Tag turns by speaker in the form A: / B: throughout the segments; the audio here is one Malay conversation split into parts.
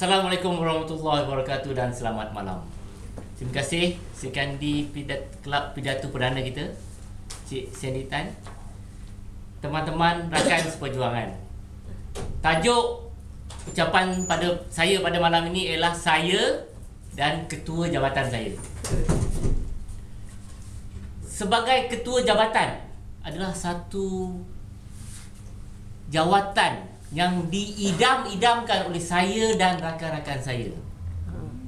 A: Assalamualaikum warahmatullahi wabarakatuh dan selamat malam. Terima kasih sekian di kelab pidato perdana kita, Cik Sandy Tan. Teman-teman rakan seperjuangan, tajuk ucapan saya pada malam ini ialah saya dan ketua jabatan saya. Sebagai ketua jabatan adalah satu jawatan yang diidam-idamkan oleh saya dan rakan-rakan saya.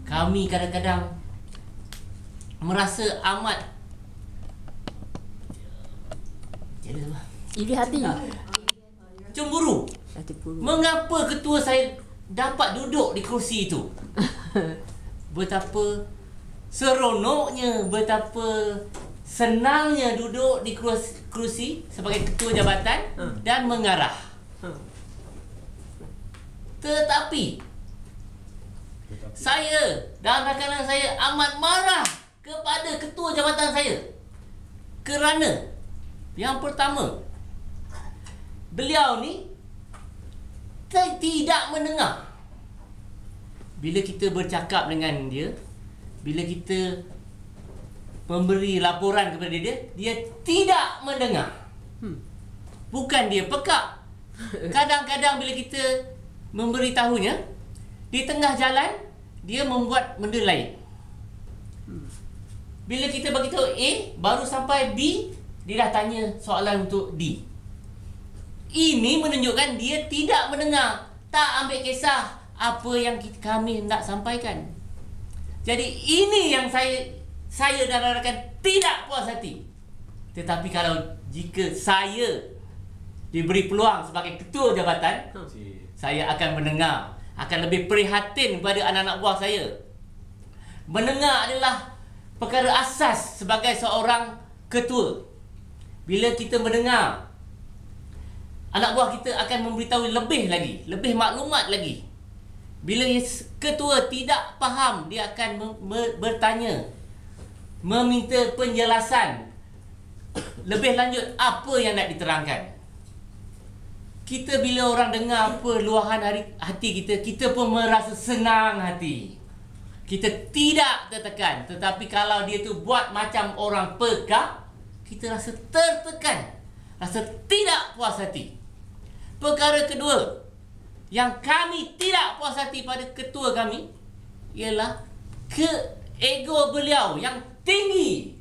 A: Kami kadang-kadang merasa amat
B: iri hati,
A: cemburu. Mengapa ketua saya dapat duduk di kursi itu? Betapa seronoknya, betapa senangnya duduk di kursi sebagai ketua jabatan dan mengarah. Tetapi saya dan rakan-rakan saya amat marah kepada ketua jabatan saya kerana yang pertama, beliau ni tidak mendengar. Bila kita bercakap dengan dia, bila kita memberi laporan kepada dia, dia tidak mendengar. Bukan dia pekak. Kadang-kadang bila kita memberitahunya, di tengah jalan dia membuat benda lain. Bila kita bagi tahu A, baru sampai B, dia dah tanya soalan untuk D. Ini menunjukkan dia tidak mendengar, tak ambil kisah apa yang kami nak sampaikan. Jadi ini yang saya dan rakan tidak puas hati. Tetapi kalau jika saya diberi peluang sebagai ketua jabatan, saya akan mendengar, akan lebih prihatin kepada anak-anak buah saya. Mendengar adalah perkara asas sebagai seorang ketua. Bila kita mendengar, anak buah kita akan memberitahu lebih lagi, lebih maklumat lagi. Bila ketua tidak faham, dia akan bertanya, meminta penjelasan lebih lanjut apa yang nak diterangkan. Kita bila orang dengar apa luahan hati kita, kita pun merasa senang hati. Kita tidak tertekan. Tetapi kalau dia tu buat macam orang pekak, kita rasa tertekan, rasa tidak puas hati. Perkara kedua yang kami tidak puas hati pada ketua kami ialah ego beliau yang tinggi.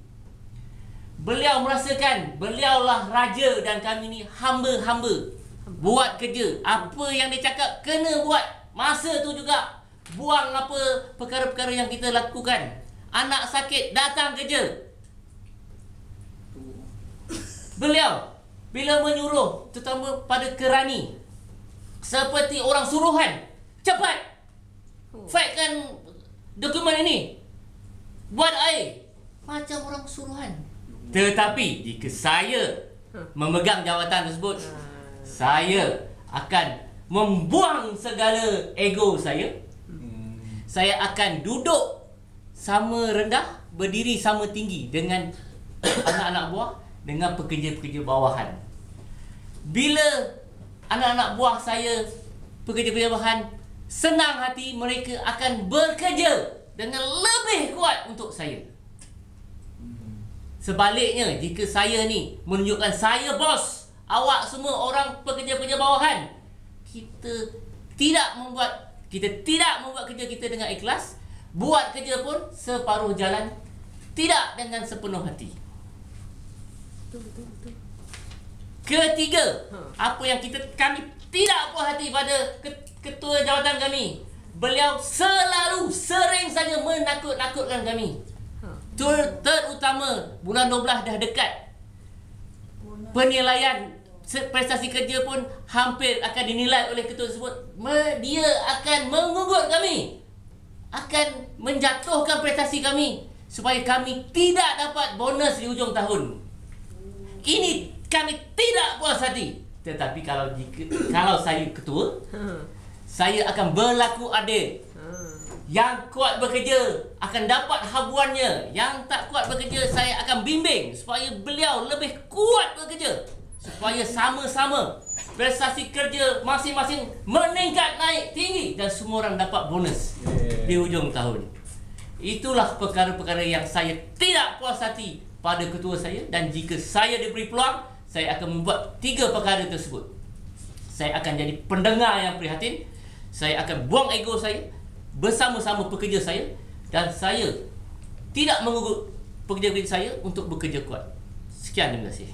A: Beliau merasakan beliaulah raja dan kami ni hamba-hamba. Buat kerja, apa yang dia cakap kena buat. Masa tu juga buang apa perkara-perkara yang kita lakukan. Anak sakit, datang kerja. Beliau bila menyuruh, terutama pada kerani, seperti orang suruhan, cepat faxkan dokumen ini, buat air, macam orang suruhan. Tetapi jika saya memegang jawatan tersebut, saya akan membuang segala ego saya. Saya akan duduk sama rendah, berdiri sama tinggi dengan anak-anak buah, dengan pekerja-pekerja bawahan. Bila anak-anak buah saya, pekerja-pekerja bawahan, senang hati, mereka akan bekerja dengan lebih kuat untuk saya. Sebaliknya, jika saya ni menunjukkan saya bos, awak semua orang pekerja-pekerja bawahan, kita tidak membuat kerja kita dengan ikhlas, buat kerja pun separuh jalan, tidak dengan sepenuh hati. Ketiga, apa yang kami tidak puas hati pada ketua jawatan kami, beliau sering saja menakut-nakutkan kami. Terutama bulan 12 dah dekat, penilaian prestasi kerja pun hampir akan dinilai oleh ketua tersebut. Dia akan menggugut kami, akan menjatuhkan prestasi kami supaya kami tidak dapat bonus di hujung tahun. Ini kami tidak puas hati. Tetapi kalau saya ketua, saya akan berlaku adil. Yang kuat bekerja akan dapat habuannya. Yang tak kuat bekerja, saya akan bimbing supaya beliau lebih kuat bekerja, supaya sama-sama prestasi kerja masing-masing meningkat naik tinggi dan semua orang dapat bonus di hujung tahun. Itulah perkara-perkara yang saya tidak puas hati pada ketua saya, dan jika saya diberi peluang, saya akan membuat 3 perkara tersebut. Saya akan jadi pendengar yang prihatin, saya akan buang ego saya bersama-sama pekerja saya, dan saya tidak mengugut pekerja-pekerja saya untuk bekerja kuat. Sekian, terima kasih.